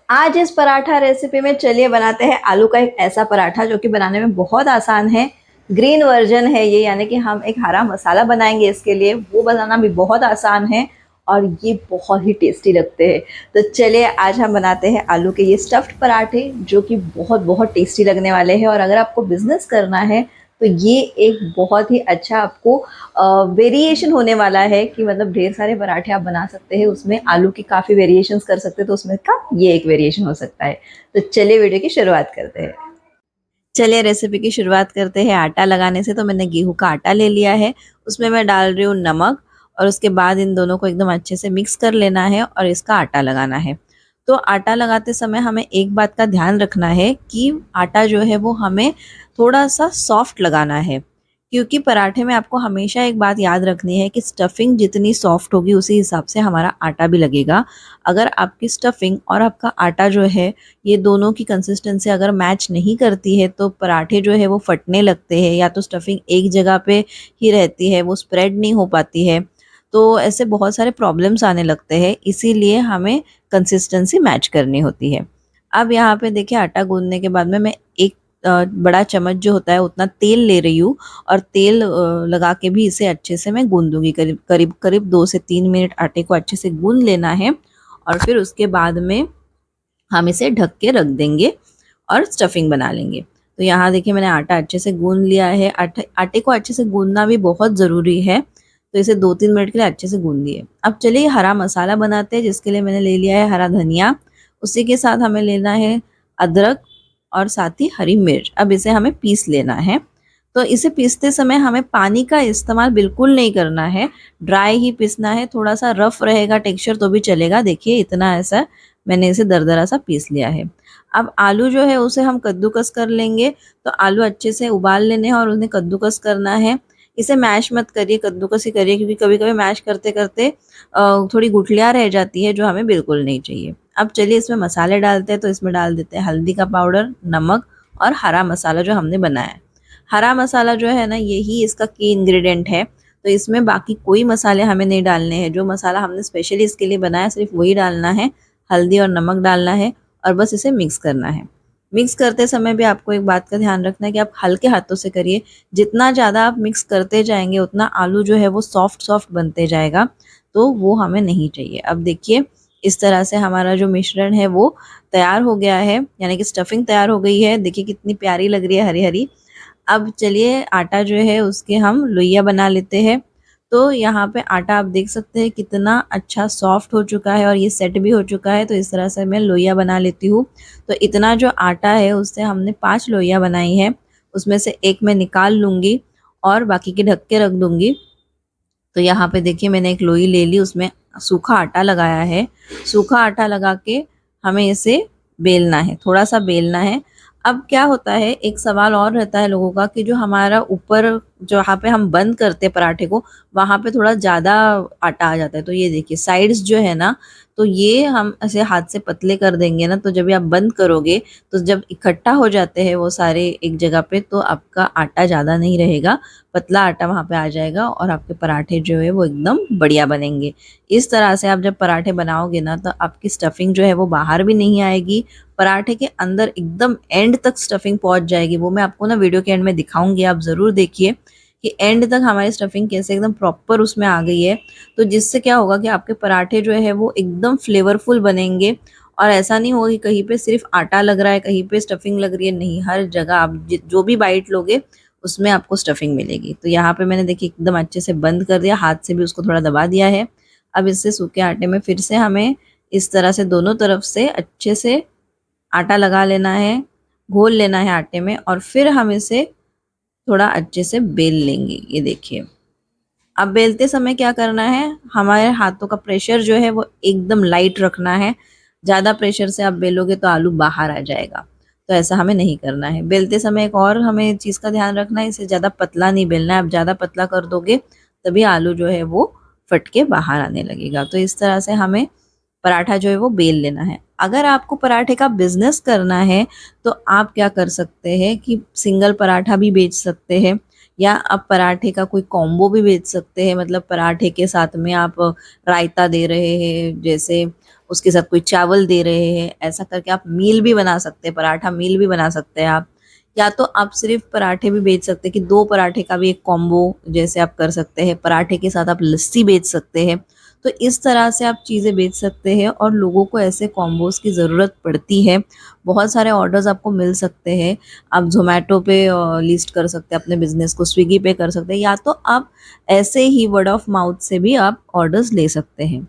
आज इस पराठा रेसिपी में चलिए बनाते हैं आलू का एक ऐसा पराठा जो कि बनाने में बहुत आसान है। ग्रीन वर्जन है ये, यानी कि हम एक हरा मसाला बनाएंगे इसके लिए, वो बनाना भी बहुत आसान है और ये बहुत ही टेस्टी लगते हैं। तो चलिए आज हम बनाते हैं आलू के ये स्टफ्ड पराठे जो कि बहुत बहुत टेस्टी लगने वाले हैं। और अगर आपको बिजनेस करना है तो ये एक बहुत ही अच्छा आपको वेरिएशन होने वाला है कि मतलब ढेर सारे पराठे आप बना सकते हैं, उसमें आलू की काफ़ी वेरिएशंस कर सकते हैं, तो उसमें का ये एक वेरिएशन हो सकता है। तो चलिए वीडियो की शुरुआत करते हैं। चलिए रेसिपी की शुरुआत करते हैं आटा लगाने से। तो मैंने गेहूं का आटा ले लिया है, उसमें मैं डाल रही हूँ नमक और उसके बाद इन दोनों को एकदम अच्छे से मिक्स कर लेना है और इसका आटा लगाना है। तो आटा लगाते समय हमें एक बात का ध्यान रखना है कि आटा जो है वो हमें थोड़ा सा सॉफ्ट लगाना है, क्योंकि पराठे में आपको हमेशा एक बात याद रखनी है कि स्टफिंग जितनी सॉफ्ट होगी उसी हिसाब से हमारा आटा भी लगेगा। अगर आपकी स्टफिंग और आपका आटा जो है ये दोनों की कंसिस्टेंसी अगर मैच नहीं करती है तो पराठे जो है वो फटने लगते हैं, या तो स्टफिंग एक जगह पे ही रहती है, वो स्प्रेड नहीं हो पाती है। तो ऐसे बहुत सारे प्रॉब्लम्स आने लगते हैं, इसीलिए हमें कंसिस्टेंसी मैच करनी होती है। अब यहाँ पे देखिए आटा गूंदने के बाद में मैं एक बड़ा चम्मच जो होता है उतना तेल ले रही हूँ और तेल लगा के भी इसे अच्छे से मैं गूंदूंगी। करीब करीब करीब 2 से 3 मिनट आटे को अच्छे से गूंद लेना है और फिर उसके बाद में हम इसे ढक के रख देंगे और स्टफिंग बना लेंगे। तो यहाँ देखिए मैंने आटा अच्छे से गूंद लिया है। आटे को अच्छे से गूंदना भी बहुत ज़रूरी है, तो इसे 2-3 मिनट के लिए अच्छे से गूंद दिए। अब चलिए हरा मसाला बनाते हैं, जिसके लिए मैंने ले लिया है हरा धनिया, उसी के साथ हमें लेना है अदरक और साथ ही हरी मिर्च। अब इसे हमें पीस लेना है। तो इसे पीसते समय हमें पानी का इस्तेमाल बिल्कुल नहीं करना है, ड्राई ही पीसना है। थोड़ा सा रफ रहेगा टेक्सचर तो भी चलेगा। देखिए इतना ऐसा मैंने इसे दरदरा सा पीस लिया है। अब आलू जो है उसे हम कद्दूकस कर लेंगे। तो आलू अच्छे से उबाल लेने हैं और उन्हें कद्दूकस करना है। इसे मैश मत करिए, कद्दूकस ही करिए, क्योंकि कभी कभी मैश करते करते थोड़ी गुठलियाँ रह जाती है जो हमें बिल्कुल नहीं चाहिए। अब चलिए इसमें मसाले डालते हैं। तो इसमें डाल देते हैं हल्दी का पाउडर, नमक और हरा मसाला जो हमने बनाया है। हरा मसाला जो है ना यही इसका की इंग्रेडिएंट है, तो इसमें बाकी कोई मसाले हमें नहीं डालने हैं। जो मसाला हमने स्पेशली इसके लिए बनाया सिर्फ वही डालना है, हल्दी और नमक डालना है और बस इसे मिक्स करना है। मिक्स करते समय भी आपको एक बात का ध्यान रखना है कि आप हल्के हाथों से करिए। जितना ज़्यादा आप मिक्स करते जाएंगे उतना आलू जो है वो सॉफ्ट सॉफ्ट बनते जाएगा, तो वो हमें नहीं चाहिए। अब देखिए इस तरह से हमारा जो मिश्रण है वो तैयार हो गया है, यानी कि स्टफिंग तैयार हो गई है। देखिए कितनी प्यारी लग रही है, हरी हरी। अब चलिए आटा जो है उसके हम लोइयाँ बना लेते हैं। तो यहाँ पे आटा आप देख सकते हैं कितना अच्छा सॉफ्ट हो चुका है और ये सेट भी हो चुका है। तो इस तरह से मैं लोइयाँ बना लेती हूँ। तो इतना जो आटा है उससे हमने 5 लोइयाँ बनाई है, उसमें से एक मैं निकाल लूँगी और बाकी के ढक के रख दूँगी। तो यहाँ पे देखिए मैंने एक लोई ले ली, उसमें सूखा आटा लगाया है। सूखा आटा लगा के हमें इसे बेलना है, थोड़ा सा बेलना है। अब क्या होता है, एक सवाल और रहता है लोगों का कि जो हमारा ऊपर जहाँ पे हम बंद करते हैं पराठे को, वहाँ पे थोड़ा ज़्यादा आटा आ जाता है। तो ये देखिए साइड्स जो है ना, तो ये हम ऐसे हाथ से पतले कर देंगे ना, तो जब ये आप बंद करोगे तो जब इकट्ठा हो जाते हैं वो सारे एक जगह पे, तो आपका आटा ज़्यादा नहीं रहेगा, पतला आटा वहाँ पे आ जाएगा और आपके पराठे जो है वो एकदम बढ़िया बनेंगे। इस तरह से आप जब पराठे बनाओगे ना तो आपकी स्टफिंग जो है वो बाहर भी नहीं आएगी, पराठे के अंदर एकदम एंड तक स्टफिंग पहुंच जाएगी। वो मैं आपको ना वीडियो के एंड में दिखाऊंगी, आप ज़रूर देखिए कि एंड तक हमारी स्टफिंग कैसे एकदम प्रॉपर उसमें आ गई है। तो जिससे क्या होगा कि आपके पराठे जो है वो एकदम फ्लेवरफुल बनेंगे और ऐसा नहीं होगा कि कहीं पे सिर्फ आटा लग रहा है, कहीं पे स्टफिंग लग रही है। नहीं, हर जगह आप जो भी बाइट लोगे उसमें आपको स्टफिंग मिलेगी। तो यहाँ पे मैंने देखिए एकदम अच्छे से बंद कर दिया, हाथ से भी उसको थोड़ा दबा दिया है। अब इससे सूखे आटे में फिर से हमें इस तरह से दोनों तरफ से अच्छे से आटा लगा लेना है, घोल लेना है आटे में और फिर हम इसे थोड़ा अच्छे से बेल लेंगे। ये देखिए अब बेलते समय क्या करना है, हमारे हाथों का प्रेशर जो है वो एकदम लाइट रखना है। ज़्यादा प्रेशर से आप बेलोगे तो आलू बाहर आ जाएगा, तो ऐसा हमें नहीं करना है। बेलते समय एक और हमें चीज़ का ध्यान रखना है, इसे ज़्यादा पतला नहीं बेलना है। आप ज़्यादा पतला कर दोगे तभी आलू जो है वो फट के बाहर आने लगेगा। तो इस तरह से हमें पराठा जो है वो बेल लेना है। अगर आपको पराठे का बिजनेस करना है तो आप क्या कर सकते हैं कि सिंगल पराठा भी बेच सकते हैं, या आप पराठे का कोई कॉम्बो भी बेच सकते हैं। मतलब पराठे के साथ में आप रायता दे रहे हैं, जैसे उसके साथ कोई चावल दे रहे हैं, ऐसा करके आप मील भी बना सकते हैं, पराठा मील भी बना सकते हैं आप। या तो आप सिर्फ पराठे भी बेच सकते हैं कि 2 पराठे का भी एक कॉम्बो जैसे आप कर सकते हैं, पराठे के साथ आप लस्सी बेच सकते हैं। तो इस तरह से आप चीज़ें बेच सकते हैं और लोगों को ऐसे कॉम्बोज़ की ज़रूरत पड़ती है। बहुत सारे ऑर्डर्स आपको मिल सकते हैं। आप ज़ोमैटो पे लिस्ट कर सकते हैं अपने बिज़नेस को, स्विगी पे कर सकते हैं, या तो आप ऐसे ही वर्ड ऑफ माउथ से भी आप ऑर्डर्स ले सकते हैं।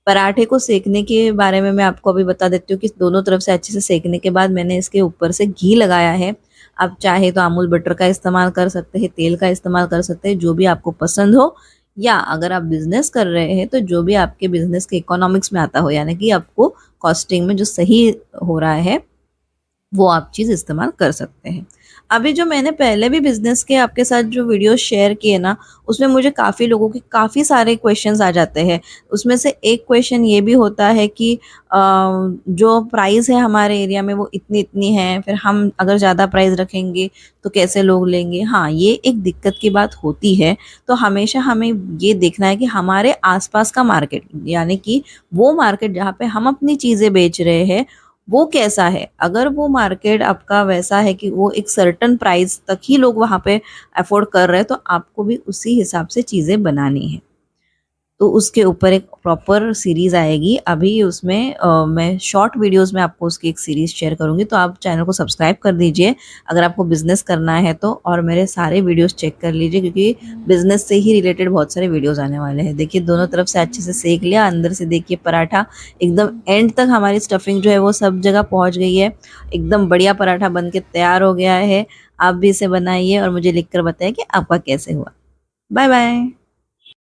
पराठे को सेकने के बारे में मैं आपको अभी बता देती हूँ कि दोनों तरफ से अच्छे से सेकने के बाद मैंने इसके ऊपर से घी लगाया है। आप चाहे तो अमूल बटर का इस्तेमाल कर सकते हैं, तेल का इस्तेमाल कर सकते हैं, जो भी आपको पसंद हो। या अगर आप बिज़नेस कर रहे हैं तो जो भी आपके बिज़नेस के इकोनॉमिक्स में आता हो, यानी कि आपको कॉस्टिंग में जो सही हो रहा है वो आप चीज़ इस्तेमाल कर सकते हैं। अभी जो मैंने पहले भी बिज़नेस के आपके साथ जो वीडियोज़ शेयर किए ना, उसमें मुझे काफ़ी लोगों के काफ़ी सारे क्वेश्चंस आ जाते हैं। उसमें से एक क्वेश्चन ये भी होता है कि जो प्राइस है हमारे एरिया में वो इतनी-इतनी है, फिर हम अगर ज़्यादा प्राइस रखेंगे तो कैसे लोग लेंगे? हाँ, ये एक दिक्कत की बात होती है। तो हमेशा हमें ये देखना है कि हमारे आस-पास का मार्केट, यानी कि वो मार्केट जहाँ पे हम अपनी चीज़ें बेच रहे हैं, वो कैसा है? अगर वो मार्केट आपका वैसा है कि वो एक सर्टेन प्राइस तक ही लोग वहाँ पे अफ़ोर्ड कर रहे हैं, तो आपको भी उसी हिसाब से चीज़ें बनानी है। तो उसके ऊपर एक प्रॉपर सीरीज़ आएगी। अभी उसमें मैं शॉर्ट वीडियोज़ में आपको उसकी एक सीरीज़ शेयर करूँगी, तो आप चैनल को सब्सक्राइब कर दीजिए अगर आपको बिज़नेस करना है तो, और मेरे सारे वीडियोज़ चेक कर लीजिए क्योंकि बिज़नेस से ही रिलेटेड बहुत सारे वीडियोज़ आने वाले हैं। देखिए दोनों तरफ से अच्छे से सेंक लिया, अंदर से देखिए पराठा एकदम एंड तक हमारी स्टफिंग जो है वो सब जगह पहुँच गई है। एकदम बढ़िया पराठा बन के तैयार हो गया है। आप भी इसे बनाइए और मुझे लिख कर बताइए कि आपका कैसे हुआ। Bye bye.